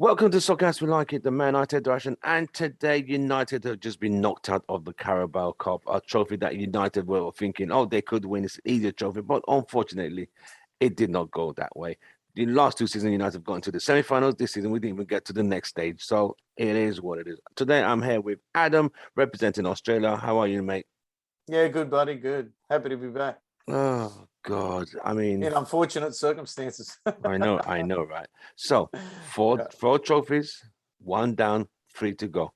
Welcome to Soccer As We Like It, the Man United direction. And today, United have just been knocked out of the Carabao Cup, a trophy that United were thinking, oh, they could win. It's an easier trophy. But unfortunately, it did not go that way. The last two seasons, United have gone to the semi-finals. This season, we didn't even get to the next stage. So it is what it is. Today, I'm here with Adam, representing Australia. How are you, mate? Yeah, good, buddy. Good. Happy to be back. Oh, God. I mean, In unfortunate circumstances. I know, right? So four trophies, one down, three to go.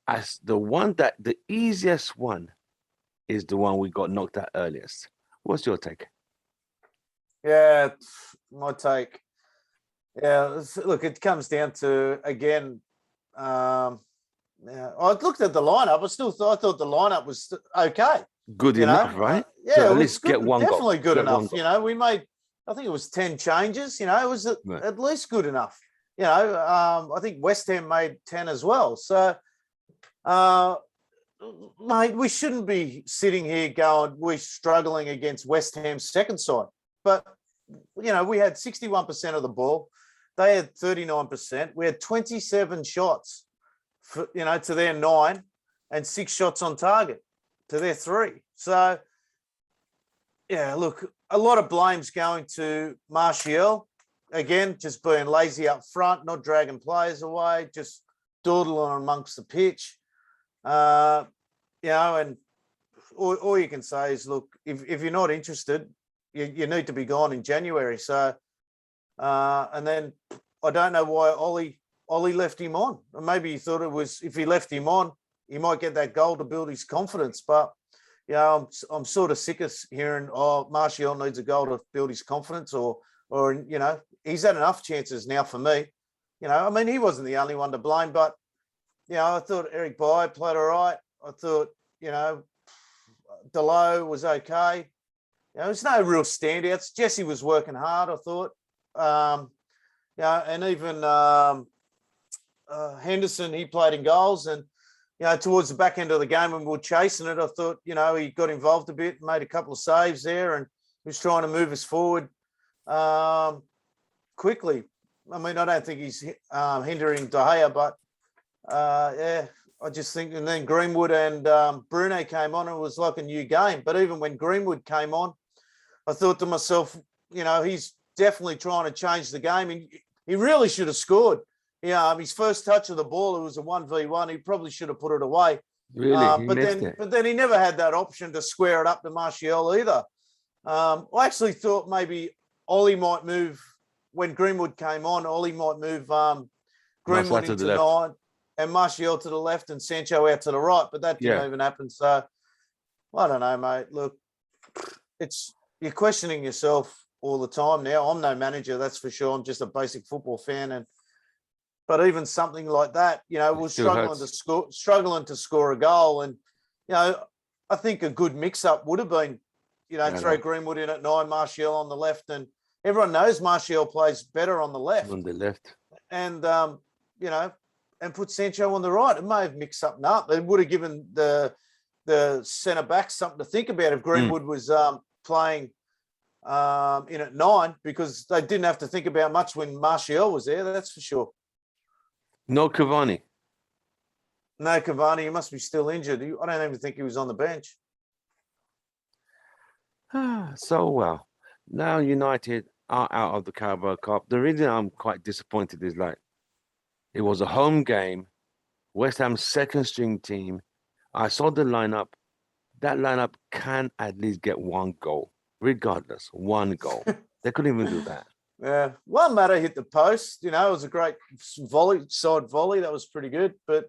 As the easiest one is the one we got knocked out earliest. What's your take? Yeah, my take. Yeah, look, it comes down to again. I looked at the lineup. I thought the lineup was okay. Good enough, right? Yeah, so it at was least good, get one definitely goal. good enough. We made, I think it was 10 changes. It was at least good enough. I think Westham made 10 as well. So, mate, we shouldn't be sitting here going, we're struggling against West Ham's second side. But, we had 61% of the ball. They had 39%. We had 27 shots, to their 9 and 6 shots on target to their 3. So, yeah, look, a lot of blame's going to Martial. Again, just being lazy up front, not dragging players away, just dawdling amongst the pitch. And all you can say is, look, if you're not interested, you need to be gone in January. So, and then I don't know why Ollie left him on. Maybe he thought it was, if he left him on, he might get that goal to build his confidence. But, I'm sort of sick of hearing, Martial needs a goal to build his confidence or he's had enough chances now for me. He wasn't the only one to blame, but, I thought Eric Bailly played all right. I thought, Delow was okay. There's no real standouts. Jesse was working hard, I thought. And even Henderson, he played in goals. And, towards the back end of the game when we were chasing it, I thought, he got involved a bit, made a couple of saves there, and he was trying to move us forward quickly. I don't think he's hindering De Gea, but I just think, and then Greenwood and Bruno came on, and it was like a new game. But even when Greenwood came on, I thought to myself, he's definitely trying to change the game. He really should have scored. His first touch of the ball, it was a 1v1. He probably should have put it away. Really? But then he never had that option to square it up to Martial either. I actually thought maybe Ollie might move, when Greenwood came on, Ollie might move Greenwood into 9 and Martial to the left and Sancho out to the right, but that didn't even happen. So, I don't know, mate. Look, you're questioning yourself all the time now. I'm no manager, that's for sure. I'm just a basic football fan, but even something like that, we're struggling to score a goal. And, I think a good mix-up would have been, throw Greenwood in at 9, Martial on the left. And everyone knows Martial plays better on the left. On the left. And, and put Sancho on the right. It may have mixed something up. It would have given the centre-back something to think about if Greenwood was playing in at 9, because they didn't have to think about much when Martial was there, that's for sure. No Cavani. No Cavani. He must be still injured. I don't even think he was on the bench. So, now United are out of the Carabao Cup. The reason I'm quite disappointed is it was a home game, West Ham's second string team. I saw the lineup. That lineup can at least get one goal, regardless, one goal. They couldn't even do that. Yeah, one matter hit the post. It was a great side volley. That was pretty good. But,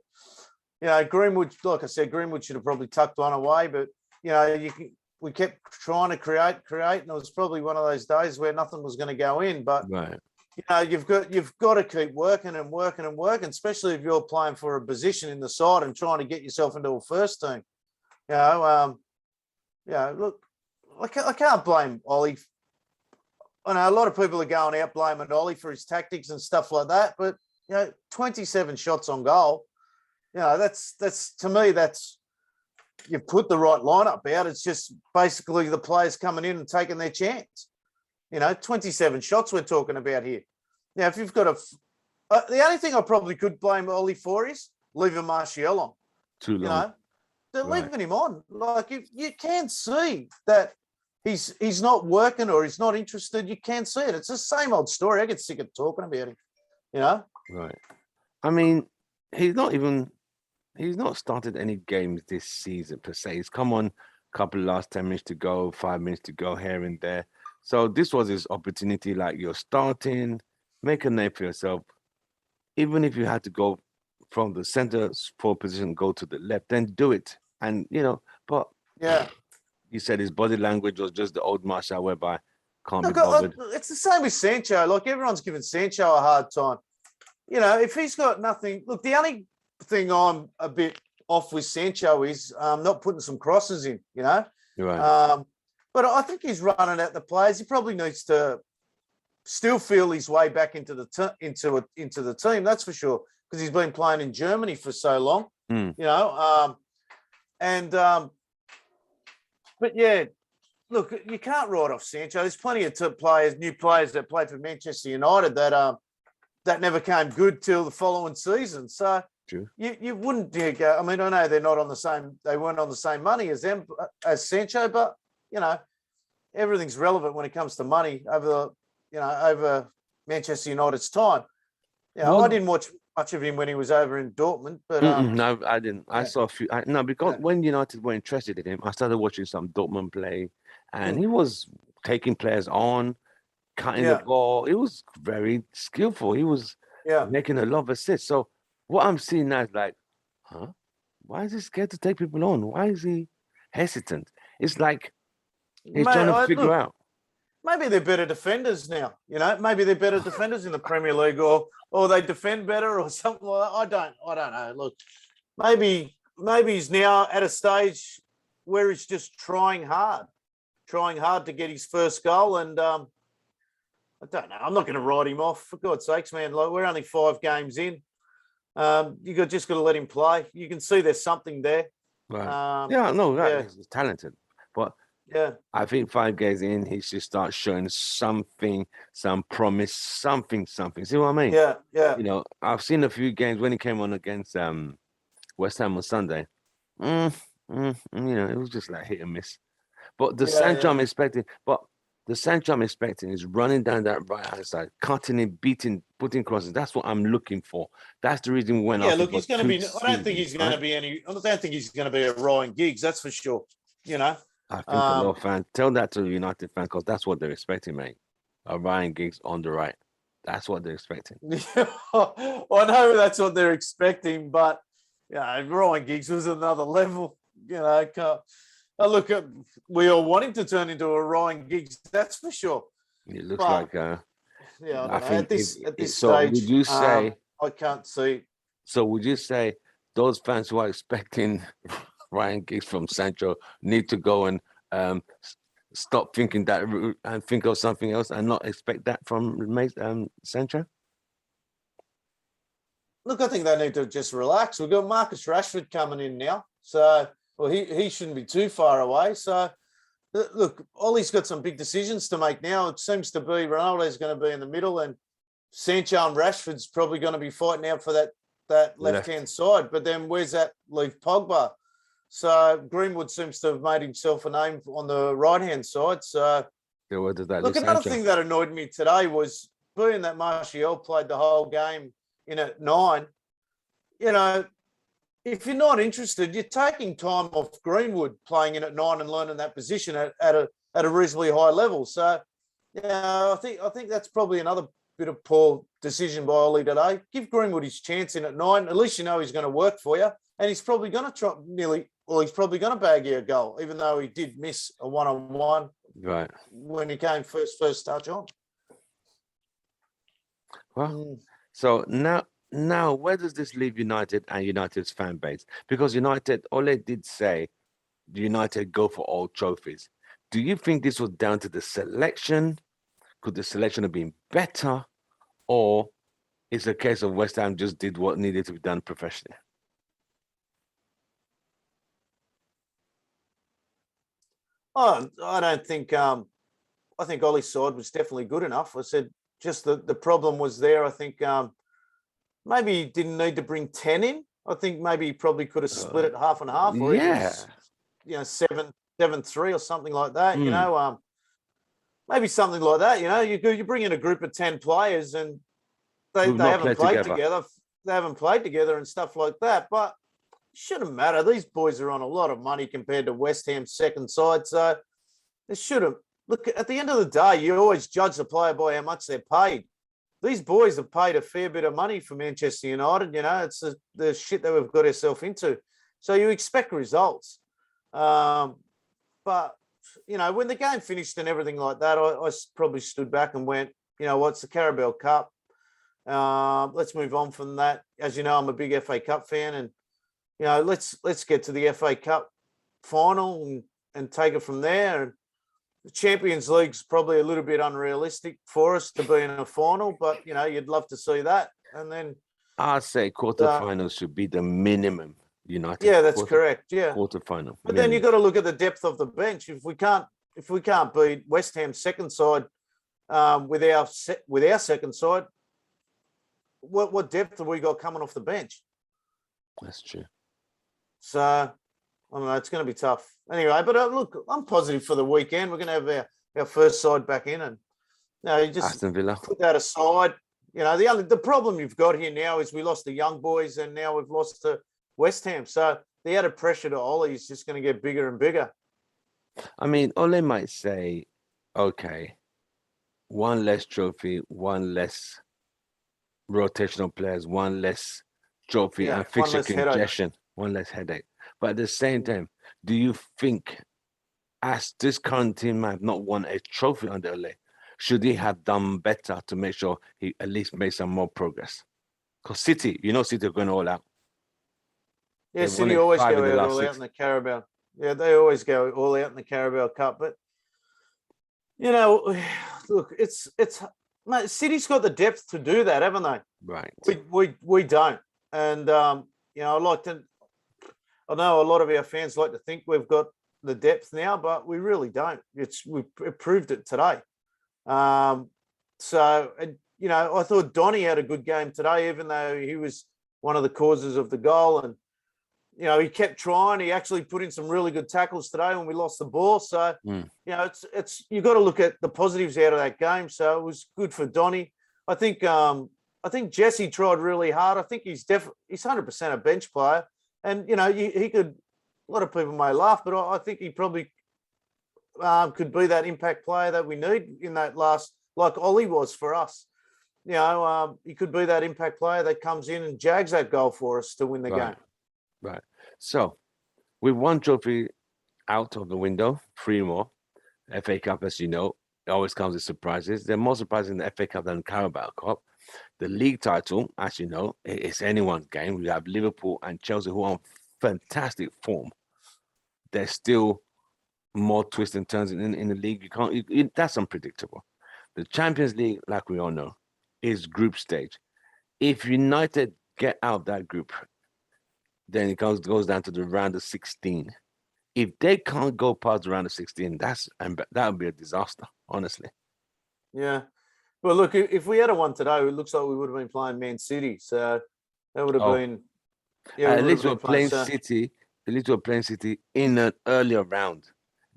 Greenwood, like I said, Greenwood should have probably tucked one away. But, we kept trying to create, and it was probably one of those days where nothing was going to go in. But, you've got to keep working and working and working, especially if you're playing for a position in the side and trying to get yourself into a first team. Look, I can't blame Ollie. I know a lot of people are going out blaming Ollie for his tactics and stuff like that, but 27 shots on goal, that's to me, that's, you've put the right lineup out. It's just basically the players coming in and taking their chance. 27 shots we're talking about here. Now, if you've got The only thing I probably could blame Ollie for is leaving Martial on. Too long. You know, they're Right. leaving him on. Like you can see that he's not working or he's not interested. You can see it. It's the same old story. I get sick of talking about him. You know. Right. I mean, he's not started any games this season per se. He's come on a couple last 10 minutes to go, 5 minutes to go here and there. So this was his opportunity. Like, you're starting, make a name for yourself. Even if you had to go from the center forward position, go to the left, then do it. And but Yeah. you said his body language was just the old Marshall, whereby can't be Look, bothered. it's the same with Sancho. Like everyone's giving Sancho a hard time. You know, if he's got nothing, look, the only thing I'm a bit off with Sancho is not putting some crosses in, you know. Right. But I think he's running out the players. He probably needs to still feel his way back into the team. That's for sure, because he's been playing in Germany for so long, you know. But yeah, look, you can't write off Sancho. There's plenty of new players that played for Manchester United that never came good till the following season. So True. you wouldn't go. I mean, I know they weren't on the same money as Sancho, but you know, everything's relevant when it comes to money over Manchester United's time. You know, I didn't watch much of him when he was over in Dortmund, but no, I didn't. I saw a few. Because when United were interested in him, I started watching some Dortmund play, and he was taking players on, cutting the ball. He was very skillful. He was making a lot of assists. So what I'm seeing now is like, why is he scared to take people on? Why is he hesitant? It's like he's trying to figure out. Maybe they're better defenders now. You know, maybe they're better defenders in the Premier League, or they defend better, or something like that. I don't know. Look, maybe he's now at a stage where he's just trying hard to get his first goal. And I don't know. I'm not going to write him off, for God's sakes, man. Like, we're only 5 games in. Just got to let him play. You can see there's something there. Right. He's talented, but. Yeah, I think 5 games in, he should start showing something, some promise, something. See what I mean? Yeah. You know, I've seen a few games when he came on against Westham on Sunday. You know, it was just like hit and miss. But the Sancho I'm expecting, is running down that right hand side, cutting it, beating, putting crosses. That's what I'm looking for. That's the reason when look, he's going to be. I don't think he's going to be a Ryan Giggs. That's for sure. You know. I think a lot of fans tell that to the United fans, because that's what they're expecting, mate. A Ryan Giggs on the right. That's what they're expecting. I know that's what they're expecting, but Ryan Giggs was another level. You know, we all want him to turn into a Ryan Giggs. That's for sure. It looks like. I don't know. Think at this stage, would you say? I can't see. So would you say those fans who are expecting Ryan Giggs from Sancho need to go and stop thinking that route and think of something else and not expect that from Sancho? Look, I think they need to just relax. We've got Marcus Rashford coming in now, so he shouldn't be too far away. So look, Ollie's got some big decisions to make now. It seems to be Ronaldo's going to be in the middle, and Sancho and Rashford's probably going to be fighting out for that left-hand side. But then where's that leave Pogba? So Greenwood seems to have made himself a name on the right-hand side. So where does that look, another thing that annoyed me today was being that Martial played the whole game in at 9. You know, if you're not interested, you're taking time off Greenwood playing in at 9 and learning that position at a reasonably high level. So, I think that's probably another bit of poor decision by Ollie today. Give Greenwood his chance in at 9. At least you know he's going to work for you, and he's probably going to he's probably going to bag you a goal, even though he did miss a one-on-one when he came first touch on. Well, so now where does this leave United and United's fan base? Because United, Ole did say United go for all trophies. Do you think this was down to the selection? Could the selection have been better? Or it's a case of West Ham just did what needed to be done professionally? Oh, I don't think. I think Ollie's side was definitely good enough. I said just the problem was there. I think maybe he didn't need to bring 10 in. I think maybe he probably could have split it half and half, or even Yeah. 7-3 or something like that. Mm. Maybe something like that. You bring in a group of 10 players and they We've not haven't played played together. together. They haven't played together and stuff like that. But it shouldn't matter. These boys are on a lot of money compared to West Ham's second side, so it shouldn't. Look, at the end of the day, you always judge the player by how much they're paid. These boys have paid a fair bit of money for Manchester United. It's the shit that we've got ourselves into. So you expect results. But, when the game finished and everything like that, I probably stood back and went, what's the Carabao Cup? Let's move on from that. As you know, I'm a big FA Cup fan, and let's get to the FA Cup final and take it from there. And the Champions League's probably a little bit unrealistic for us to be in a final, but you'd love to see that. And then I'd say quarterfinals should be the minimum. United. Yeah, that's correct. Yeah, quarterfinal. But then you've got to look at the depth of the bench. If we can't beat West Ham's second side with our second side, what depth have we got coming off the bench? That's true. So I don't know. It's going to be tough. Anyway, but look, I'm positive for the weekend. We're going to have our first side back in, and you just Aston Villa. put that aside. The problem you've got here now is we lost the young boys, and now we've lost to West Ham. So the added pressure to Ollie is just going to get bigger and bigger. I mean, Ole might say, okay, one less trophy, one less rotational players, one less trophy, and fixture congestion, one less headache. But at the same time, do you think, as this current team have not won a trophy under Ole, should he have done better to make sure he at least made some more progress? Because City are going all out. Yeah, City always go all out in the Carabao. Yeah, they always go all out in the Carabao Cup. But look, it's mate, City's got the depth to do that, haven't they? Right. We don't, and I like to. I know a lot of our fans like to think we've got the depth now, but we really don't. We proved it today. I thought Donny had a good game today, even though he was one of the causes of the goal, and he kept trying. He actually put in some really good tackles today when we lost the ball. So it's you've got to look at the positives out of that game. So it was good for Donny. I think Jesse tried really hard. I think he's 100% a bench player, and he could. A lot of people may laugh, but I think he probably could be that impact player that we need in that last, like Ollie was for us. He could be that impact player that comes in and jags that goal for us to win the game. Right. So, with one trophy out of the window, 3 more. FA Cup, as you know, it always comes with surprises. They're more surprising in the FA Cup than the Carabao Cup. The league title, as you know, it's anyone's game. We have Liverpool and Chelsea who are on fantastic form. There's still more twists and turns in the league. That's unpredictable. The Champions League, like we all know, is group stage. If United get out that group, then it goes down to the round of 16. If they can't go past the round of 16, that would be a disaster, honestly. Yeah. Well, look, if we had won today, it looks like we would have been playing Man City. So that would have been. Yeah, at least we're playing City. At least we're playing City in an earlier round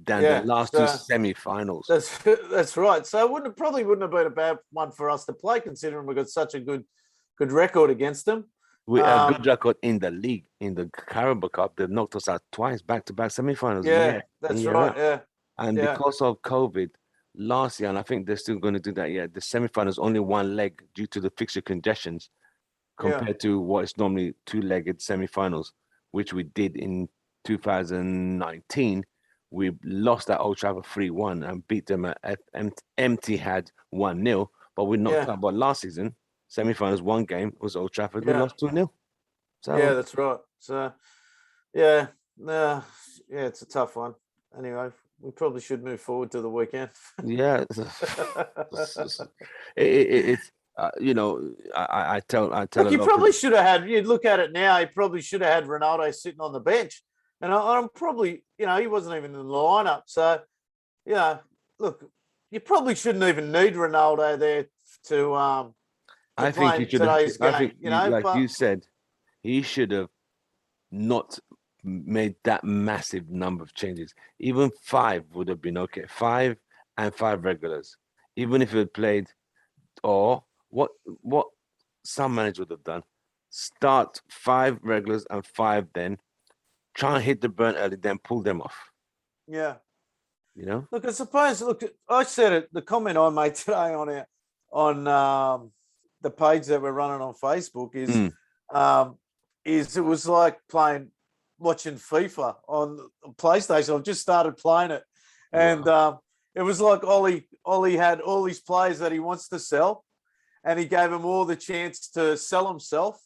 than the last 2 semi-finals. That's right. So it probably wouldn't have been a bad one for us to play, considering we've got such a good record against them. We a good record in the league, in the Carabao Cup. They've knocked us out twice, back-to-back semi-finals. Yeah, that's right. Yeah, and because of COVID last year, and I think they're still going to do that. Yeah, the semi-finals only one leg due to the fixture congestions, compared to what is normally 2-legged semi-finals, which we did in 2019. We lost at Old Trafford 3-1 and beat them at Etihad 1-0. But we knocked out. But last season, semi-finals, one game was Old Trafford. We lost 2-0. So yeah, that's right. So it's a tough one. Anyway, we probably should move forward to the weekend. Yeah, it's I tell. Look, you probably should have had. You look at it now. He probably should have had Ronaldo sitting on the bench, and I'm probably, he wasn't even in the lineup. So, look, you probably shouldn't even need Ronaldo there to I think he playing should have. today's I game, think, you know. like But you said, he should have not made that massive number of changes. Even five would have been okay. Five and five regulars. Even if he had played, or what some managers would have done, start five regulars and five, then try and hit the burn early, then pull them off. yeah, You know? look, I suppose. Look, I said it. The comment I made today on the page that we're running on Facebook is it was like watching FIFA on PlayStation. I've just started playing it, and Wow. it was like Ollie had all these players that he wants to sell, and he gave them all the chance to sell himself,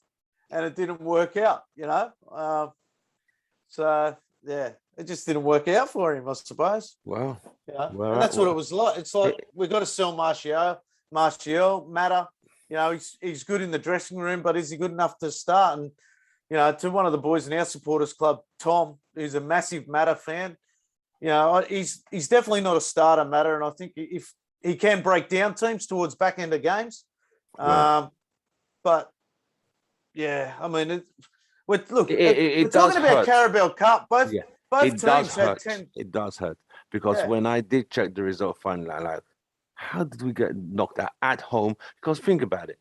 and it didn't work out. You know, so yeah, it just didn't work out for him, I suppose. Wow. Yeah, and Well, that's what it was like. It's like we've got to sell Martial, Matter. You know, he's good in the dressing room, but is he good enough to start? And you know, to one of the boys in our supporters club, Tom, who's a massive Matter fan, you know, he's definitely not a starter, Matter, and I think if he can break down teams towards back end of games, right. but yeah, I mean, we're It does talking about hurt. Carabao Cup. Both Yeah, both it does teams had hurt. 10. It does hurt because Yeah, when I did check the result finally, I like, how did we get knocked out at home? Because think about it,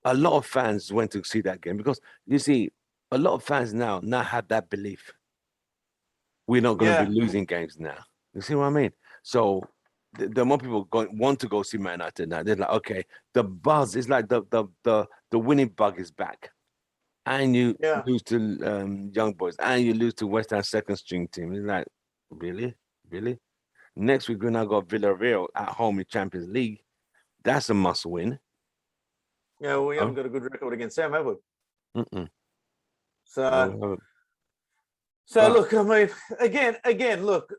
a lot of fans went to see that game because you see, a lot of fans now have that belief we're not going to yeah, be losing games now. You see what I mean? So the more people want to go see Man United now, they're like, okay, the buzz is like the winning bug is back, and you yeah. lose to young boys, and you lose to West Ham second string team. It's like, really, really. Next week we now got Villarreal at home in Champions League. That's a must win. Yeah, well, we haven't Oh, got a good record against them, have we? mm-mm. No, So, we haven't. so But look, I mean, again, look,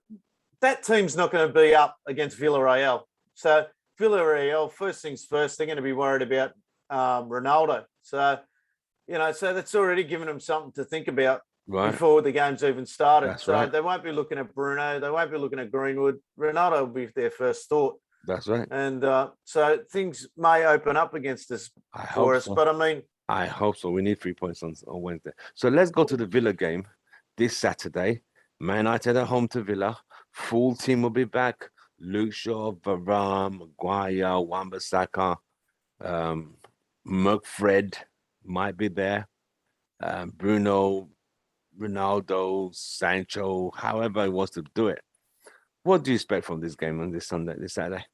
that team's not going to be up against Villarreal. So Villarreal, first things first, they're going to be worried about Ronaldo. So, you know, so that's already given them something to think about right, before the game's even started. that's So right, they won't be looking at Bruno. They won't be looking at Greenwood. Ronaldo will be their first thought. that's right. And so things may open up against us I for hope us. so. But I mean, I hope so. We need 3 points on Wednesday. So let's go to the Villa game this Saturday. Man United at home to Villa. Full team will be back. Luke Shaw, Varane, Maguire, Wan-Bissaka, um, McFred might be there. Bruno, Ronaldo, Sancho, however he wants to do it. What do you expect from this game on this Saturday?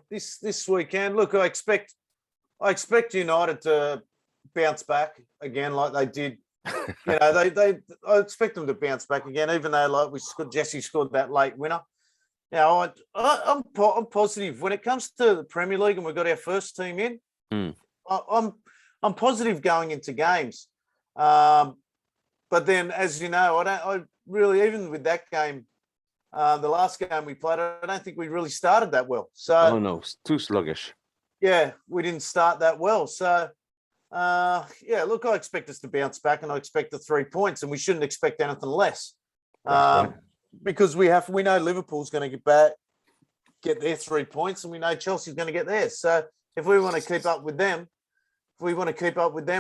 this weekend, look, I expect United to bounce back again like they did. You know, I expect them to bounce back again, even though like Jesse scored that late winner. Now, I'm positive when it comes to the Premier League, and we've got our first team in. Mm, I'm positive going into games, but then, as you know, I really, even with that game, the last game we played, I don't think we really started that well. So oh no, it's too sluggish. yeah, we didn't start that well. So yeah, look, I expect us to bounce back, and I expect the 3 points, and we shouldn't expect anything less. That's right. Because we know Liverpool's going to get their 3 points, and we know Chelsea's going to get theirs. So if we want to keep up with them,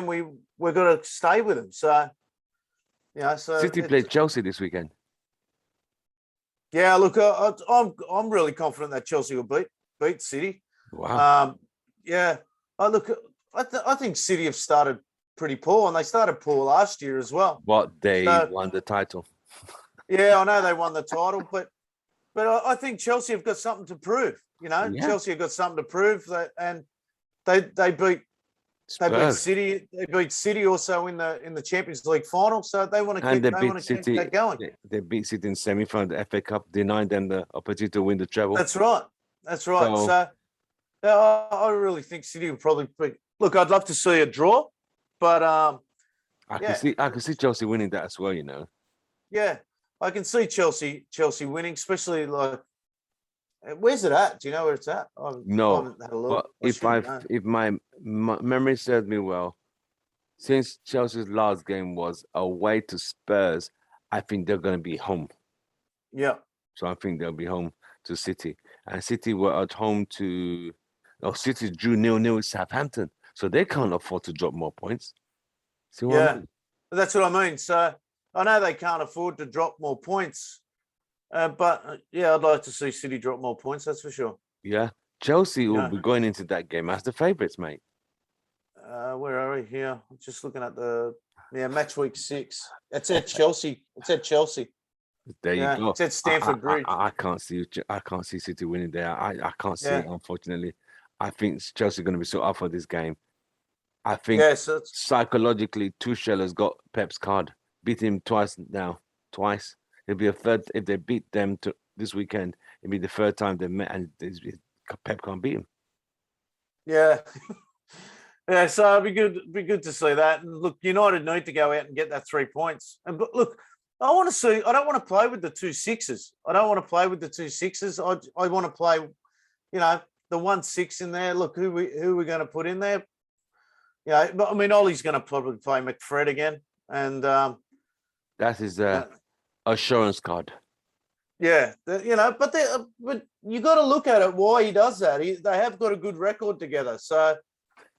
we've got to stay with them. So yeah, so City played Chelsea this weekend. yeah. Look, I'm really confident that Chelsea will beat City. Wow. Yeah, I think City have started pretty poor, and they started poor last year as well. But they So won the title. yeah, I know they won the title, but I think Chelsea have got something to prove. You know, Yeah. Chelsea have got something to prove, and they beat Spurs. City. They beat City also in the Champions League final. So they want to And keep they beat City. that going. They beat City in semi-final, the FA Cup, denying them the opportunity to win the treble. That's right. That's right. So So yeah, I really think City will probably beat. Look, I'd love to see a draw, but I yeah, can see Chelsea winning that as well, you know. yeah, I can see Chelsea winning, especially like. Where's it at? Do you know where it's at? I No, haven't had a look. but if my memory serves me well, since Chelsea's last game was away to Spurs, I think they're going to be home. Yeah. So I think they'll be home to City. And City were at home to City drew 0-0 with Southampton, so they can't afford to drop more points. See what I Yeah, mean? that's what I mean. So I know they can't afford to drop more points, but yeah, I'd like to see City drop more points. That's for sure. Yeah. Chelsea will Yeah. be going into that game as the favourites, mate. Where are we here? I'm just looking at the match week 6. It's at Chelsea. It's at Chelsea. There you Yeah, go. it's at Stamford Bridge. I can't see City winning there. I can't see it, Yeah. unfortunately. I think Chelsea are going to be so up for this game. I think Yeah, so it's, psychologically, Tuchel has got Pep's card. Beat him twice now. Twice. It'll be a third if they beat them this weekend. It'll be the third time they met, and Pep can't beat him. yeah. Yeah, so it'd be good to see that. And look, United need to go out and get that 3 points. And but look, I don't want to play with the 2 6s. I don't want to play with the 2 6s. I want to play, the 1 6 in there. Look, who we going to put in there? Yeah, but I mean, Ollie's going to probably play McFred again, and That is assurance card. yeah, but you got to look at it why he does that. They have got a good record together, so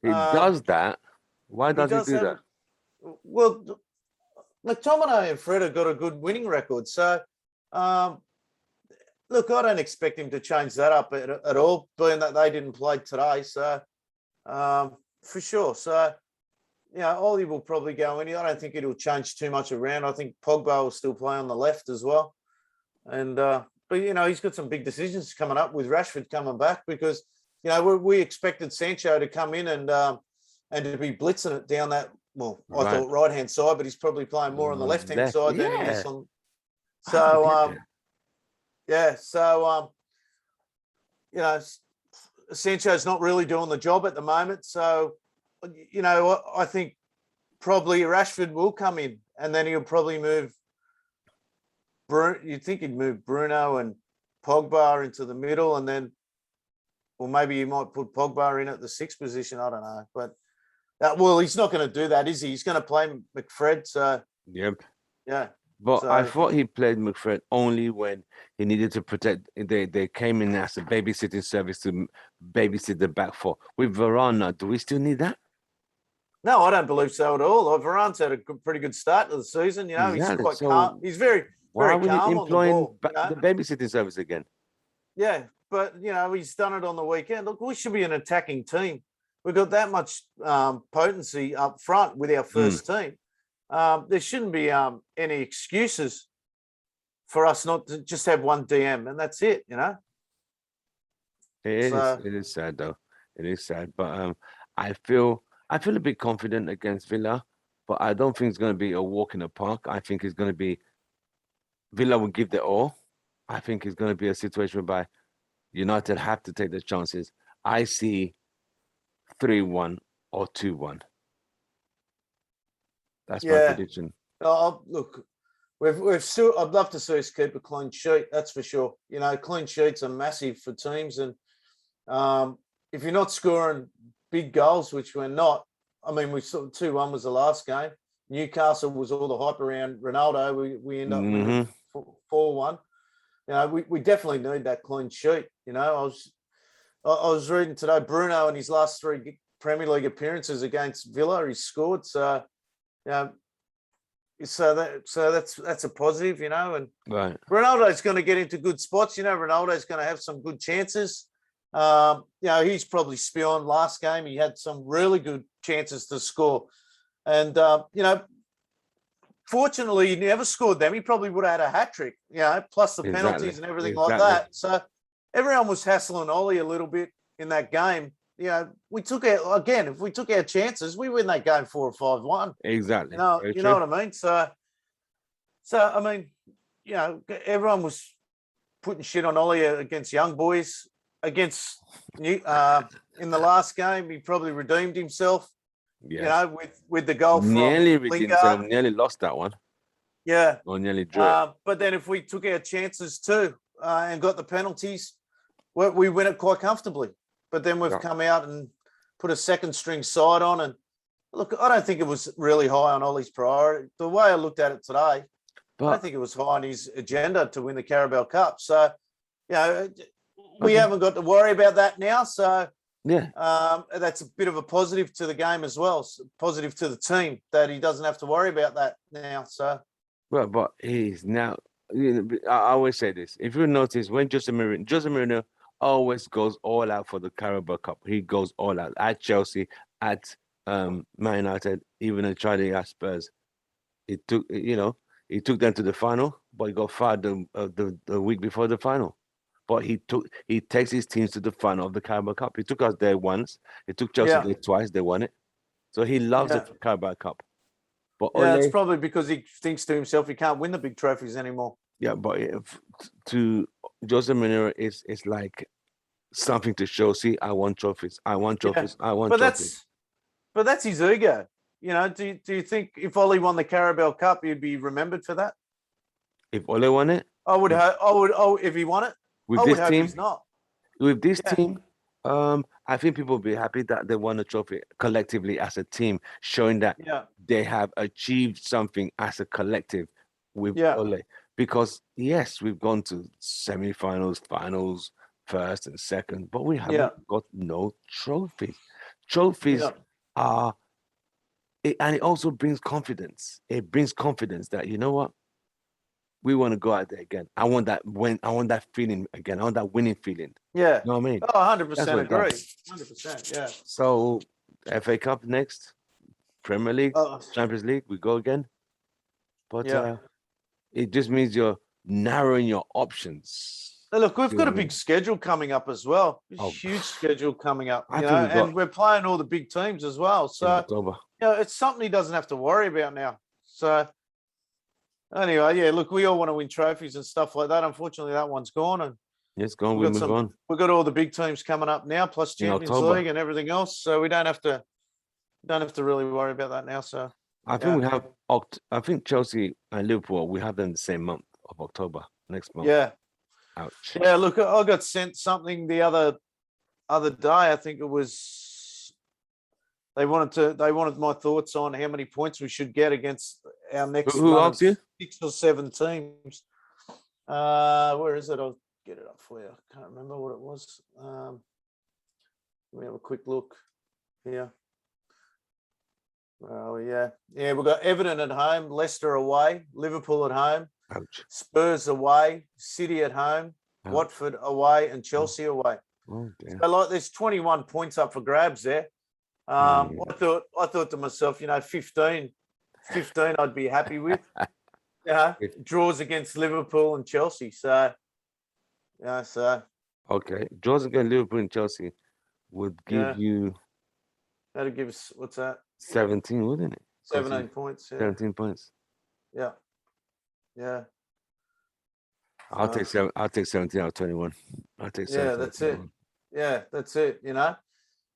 He does that. Why does he do that? Well, McTominay and Fred have got a good winning record, so look, I don't expect him to change that up at all, being that they didn't play today, so for sure. So, Ollie will probably go in. I don't think it'll change too much around. I think Pogba will still play on the left as well. And, but, he's got some big decisions coming up with Rashford coming back because, we expected Sancho to come in and to be blitzing it down that, I thought right-hand side, but he's probably playing more on the left-hand side than he is on. So, Sancho's not really doing the job at the moment. So, I think probably Rashford will come in and then he'll probably move. You'd think he'd move Bruno and Pogba into the middle and then, or maybe he might put Pogba in at the 6th position. I don't know. But, he's not going to do that, is he? He's going to play McFred. So, yep. Yeah. But So, I thought he played McFred only when he needed to protect. They came in as a babysitting service to babysit the back four. With Varane, do we still need that? No, I don't believe so at all. Varane's had a pretty good start to the season. He's quite calm. He's very calm on the ball. The babysitting service again? Yeah, but, he's done it on the weekend. Look, we should be an attacking team. We've got that much potency up front with our first team. There shouldn't be any excuses for us not to just have one DM, and that's it, It is sad, though. It is sad. But I feel a bit confident against Villa, but I don't think it's going to be a walk in the park. I think it's going to be Villa will give their all. I think it's going to be a situation whereby United have to take the chances. I see 3-1 or 2-1. That's my prediction. Look, we've still. I'd love to see us keep a clean sheet. That's for sure. Clean sheets are massive for teams, and if you're not scoring big goals, which we're not, I mean, we saw 2-1 was the last game. Newcastle was all the hype around Ronaldo. We end up winning 4-1. We definitely need that clean sheet. I was reading today Bruno in his last 3 Premier League appearances against Villa, he scored. So. So that's a positive, and right. Ronaldo's going to get into good spots. Ronaldo's going to have some good chances. He's probably spewing last game. He had some really good chances to score, and fortunately, he never scored them. He probably would have had a hat trick, plus the penalties and everything like that. So everyone was hassling Ollie a little bit in that game. We took if we took our chances, we win that game 4 or 5-1. Exactly. You know what I mean? So I mean, everyone was putting shit on Ollie against young boys. Against in the last game, he probably redeemed himself. Yes. With the goal nearly from redeemed Lingard. himself, nearly lost that one. Yeah. Or nearly drew it. But then if we took our chances too and got the penalties, we win it quite comfortably. But then we've come out and put a second string side on. And look, I don't think it was really high on Ollie's priority. The way I looked at it today, I don't think it was high on his agenda to win the Carabao Cup. So, we haven't got to worry about that now. So, Yeah. That's a bit of a positive to the game as well, positive to the team that he doesn't have to worry about that now. So, Well, but he's now. I always say this. If you notice, when Jose Mourinho always goes all out for the Carabao Cup. He goes all out at Chelsea, at Man United, even in Charlie at Spurs. He took them to the final, but he got fired the week before the final. But he takes his teams to the final of the Carabao Cup. He took us there once. He took Chelsea yeah, there twice. They won it. So he loves the yeah, Carabao Cup. But yeah. It's Ole, probably because he thinks to himself he can't win the big trophies anymore. yeah, but to Jose Mourinho, it's like something to show. See, I won trophies. I won Yeah, trophies. I won but trophies. that's his ego. You know, do you think if Ollie won the Carabao Cup, he'd be remembered for that? If Ole won it I would hope. I would. Oh, if he won it, with I would this hope team, he's not. with this Yeah, team, I think people will be happy that they won a trophy collectively as a team, showing that yeah, they have achieved something as a collective with yeah, Ole. Because yes, we've gone to semi-finals, finals, first and second, but we yeah, haven't got no trophies. Trophies yeah, are, and it also brings confidence. It brings confidence that you know what, we want to go out there again. I want that feeling again. I want that winning feeling. yeah. You know what I mean? Oh, That's 100% what it agree. does. 100%. Yeah. So FA Cup next, Premier League, Oh, Champions League, we go again. But yeah. it just means you're narrowing your options. Now, look, we've See what got I a big mean? schedule coming up as well. A Oh, huge schedule coming up, I think we got and we're playing all the big teams as well. in So, October. it's something he doesn't have to worry about now. So, anyway, yeah, look, we all want to win trophies and stuff like that. Unfortunately, that one's gone, and Yes, go on, we've we got move on we've got all the big teams coming up now, plus in Champions October. League and everything else. So we don't have to really worry about that now. So, I think yeah, we have I think Chelsea and Liverpool, we have them the same month of October, next month. yeah, Ouch. yeah. Look, I got sent something the other day. I think it was they wanted my thoughts on how many points we should get against our next Who run of asked you? 6 or 7 teams. Where is it? I'll get it up for you. I can't remember what it was. Let me have a quick look here. Oh yeah, we've got Everton at home, Leicester away, Liverpool at home, Ouch. Spurs away, City at home, Ouch. Watford away, and Chelsea away. Oh, dear. So like, there's 21 points up for grabs there. I thought to myself, 15, I'd be happy with. Draws against Liverpool and Chelsea. So, Okay. Draws against Liverpool and Chelsea would give you that'd give us, what's that? 17, wouldn't it? 17 points. Yeah. 17 points. Yeah. Yeah. I'll take 17 out of 21. I'll take 17. Yeah, that's it. Yeah, that's it.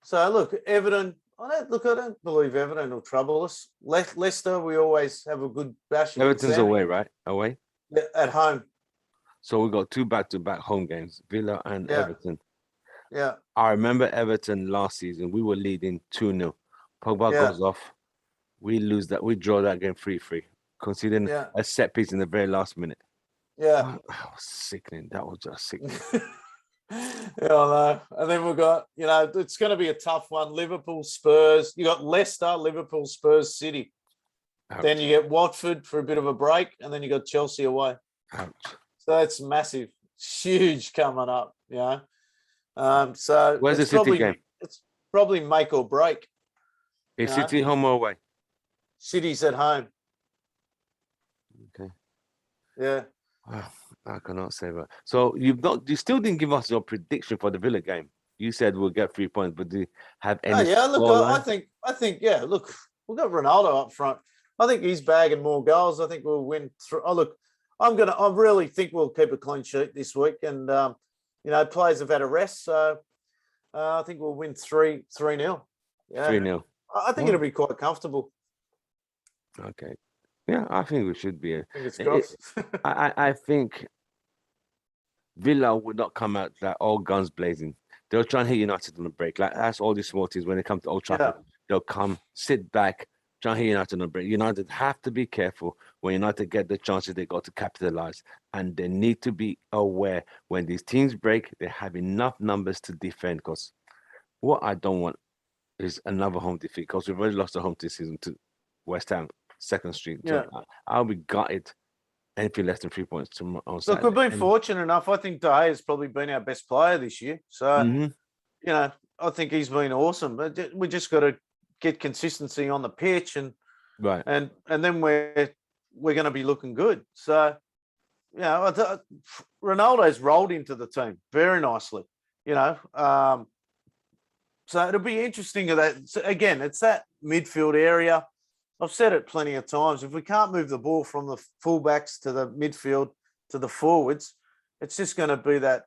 So look, Everton. I don't believe Everton will trouble us. Leicester, we always have a good bash. Everton's away, right? Away. Yeah, at home. So we got 2 back-to-back home games, Villa and Everton. Yeah. I remember Everton last season. We were leading 2-0. Pogba goes off. We lose that. We draw that game 3-3, considering a set piece in the very last minute. Yeah. That was sickening. That was just sickening. I know. And then we've got, it's going to be a tough one. Liverpool, Spurs. You got Leicester, Liverpool, Spurs, City. Ouch. Then you get Watford for a bit of a break, and then you got Chelsea away. Ouch. So that's massive. It's huge coming up, So where's the City game? It's probably make or break. Is City home or away? City's at home. Okay. Yeah. I cannot say that. So you still didn't give us your prediction for the Villa game. You said we'll get 3 points, but do you have any? Oh, yeah, look, I think, yeah, look, we've got Ronaldo up front. I think he's bagging more goals. I think we'll win. I really think we'll keep a clean sheet this week. And, players have had a rest. So I think we'll win 3-0. Yeah. 3-0. I think it'll be quite comfortable. Okay. Yeah, I think we should be. Fingers crossed. I think Villa would not come out like all guns blazing. They'll try and hit United on the break. Like that's all these small teams when they come to Old Trafford. Yeah. They'll come, sit back, try and hit United on the break. United have to be careful when United get the chances they got to capitalize. And they need to be aware when these teams break, they have enough numbers to defend because What I don't want is another home defeat because we've already lost a home this season to West Ham, second street. So Yeah. I'll be gutted anything less than 3 points on Look, we've Saturday. been fortunate enough. I think De Gea has probably been our best player this year. So, Mhm. I think he's been awesome. But we just got to get consistency on the pitch, and Right. and then we're going to be looking good. So, Ronaldo's rolled into the team very nicely. So it'll be interesting. Again, it's that midfield area. I've said it plenty of times. If we can't move the ball from the fullbacks to the midfield to the forwards, it's just going to be that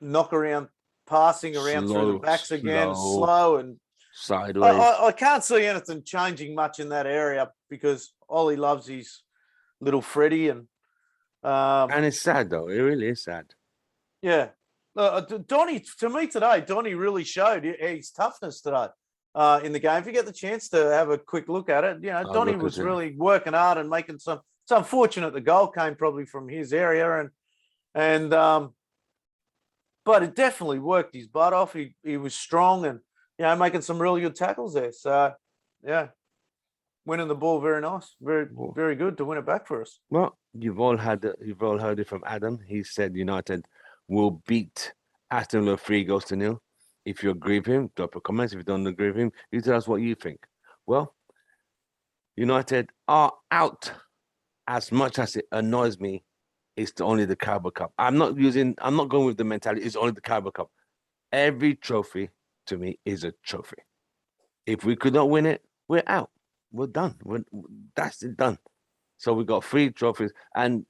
knock around, passing around through the backs again, slow, and sideways. I can't see anything changing much in that area because Ollie loves his little Freddie, and it's sad though. It really is sad. Yeah. Donny, to me today, Donny really showed his toughness today in the game. If you get the chance to have a quick look at it, Donny was really working hard and making some. It's unfortunate the goal came probably from his area, and but it definitely worked his butt off. He was strong and making some really good tackles there. So yeah, winning the ball very nice, very good to win it back for us. Well, you've all heard it from Adam. He said United will beat Aston Villa 3-0. If you agree with him, drop a comment. If you don't agree with him, you tell us what you think. Well, United are out. As much as it annoys me, it's only the Carabao Cup. I'm not going with the mentality. It's only the Carabao Cup. Every trophy to me is a trophy. If we could not win it, we're out. We're done. That's it done. So we got 3 trophies, and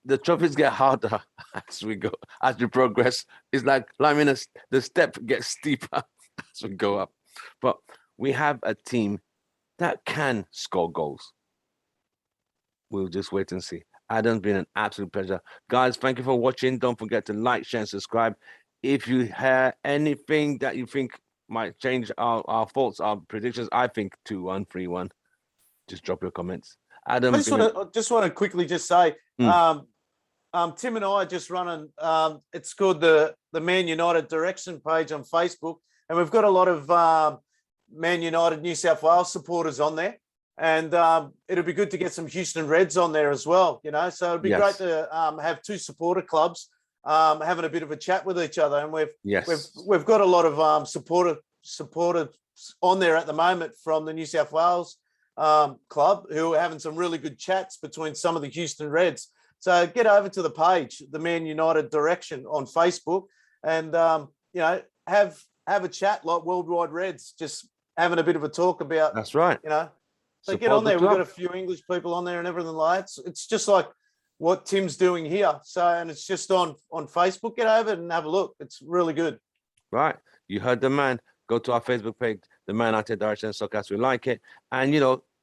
the trophies get harder as we go, as we progress. It's like climbing the step gets steeper as we go up. But we have a team that can score goals. We'll just wait and see. Adam's been an absolute pleasure. Guys, thank you for watching. Don't forget to like, share, and subscribe. If you hear anything that you think might change our thoughts, our predictions, I think 2-1, 3-1. Just drop your comments. Adam, I just want to quickly just say, Tim and I are just running. It's called the Man United Direction page on Facebook, and we've got a lot of Man United New South Wales supporters on there, and it'll be good to get some Houston Reds on there as well. So it'd be great to have 2 supporter clubs having a bit of a chat with each other, and we've got a lot of supporters on there at the moment from the New South Wales club who are having some really good chats between some of the Houston Reds. So get over to the page, the Man United Direction on Facebook, and have a chat like Worldwide Reds, just having a bit of a talk about. That's right. So get on there. We've got a few English people on there and everything like that. It's just like what Tim's doing here. So, and it's just on Facebook. Get over and have a look. It's really good. Right. You heard the man. Go to our Facebook page, the Man United Direction Soccer. We like it, and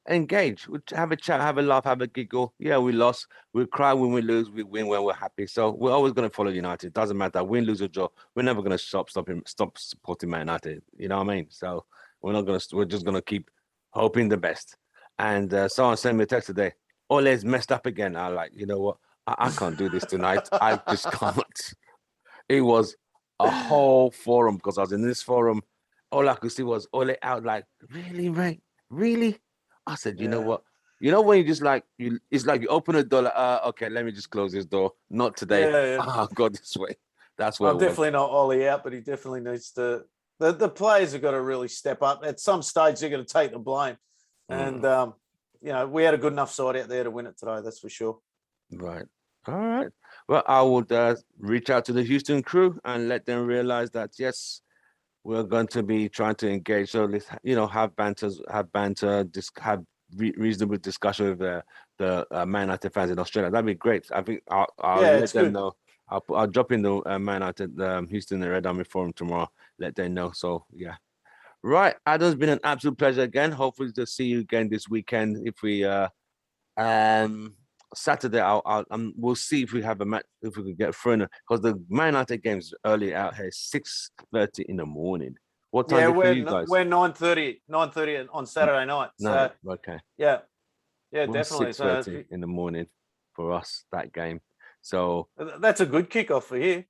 engage. We have a chat, have a laugh, have a giggle. Yeah, we lost. We cry when we lose. We win when we're happy. So we're always going to follow United. Doesn't matter win, lose, or draw. We're never going to stop supporting Man United. You know what I mean? So we're just going to keep hoping the best. And someone sent me a text today. Ole's messed up again. I like, you know what? I can't do this tonight. I just can't. It was a whole forum because I was in this forum. All I could see was Ole out like, really, mate? Really? I said, you know what? When you just it's like you open a door, okay, let me just close this door. Not today. I'll go this way. That's where I'm definitely not Ollie out, but he definitely needs to. The players have got to really step up. At some stage, they're going to take the blame. And, we had a good enough side out there to win it today, that's for sure. Right. All right. Well, I would reach out to the Houston crew and let them realize that, yes, we're going to be trying to engage. So let's, have banter, have reasonable discussion with the Man United fans in Australia. That'd be great. I think I'll let them know. I'll drop in the Man United Houston Red Army Forum tomorrow. Let them know. So yeah. Right, Adam's been an absolute pleasure again. Hopefully to see you again this weekend. If we Saturday, we'll see if we have a match, if we can get through, because the Man United game's early out here, 6:30 in the morning. What time is it for you guys? We're 9:30 on Saturday night. So, okay. Yeah, definitely. 6:30 in the morning for us, that game. So that's a good kickoff for you.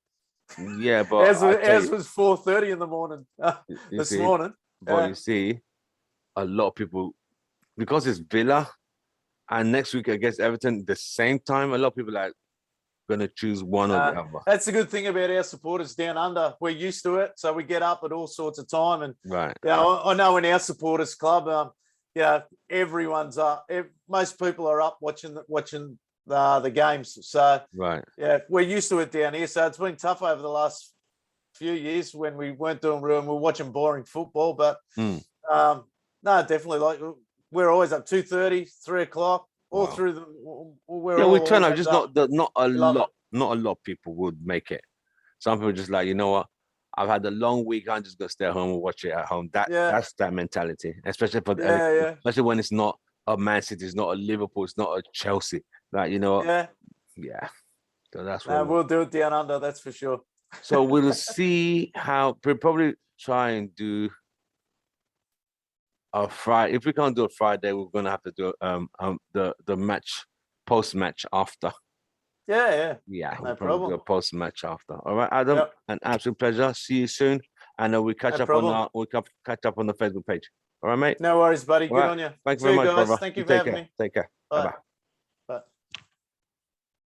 Yeah, but Ours was 4:30 in the morning this morning. But you see, a lot of people, because it's Villa and next week against Everton the same time, a lot of people are going to choose one or the other. That's the good thing about our supporters down under. We're used to it, so we get up at all sorts of time. And right, I know in our supporters club, everyone's up. Most people are up watching the games. So right, yeah, we're used to it down here. So it's been tough over the last few years when we weren't doing real and we were watching boring football. But no, definitely, like we're always up 2:30, 3 o'clock, all through the. We turn up. Just not a lot. Not a lot of people would make it. Some people just like, you know what? I've had a long week. I'm just gonna stay at home and watch it at home. That's that mentality, especially for especially when it's not a Man City, it's not a Liverpool, it's not a Chelsea. Like, you know, yeah. So that's what we'll do it down under. That's for sure. So we'll see how. We'll probably try and do a Friday. If we can't do a Friday, we're gonna have to do the match post match after. Yeah. No problem. Do a post match after. All right, Adam. Yep. An absolute pleasure. See you soon, and we'll catch up on the Facebook page. All right, mate. No worries, buddy. Good on you. Thank you very much, brother. Thank you for having me. Take care. Bye bye.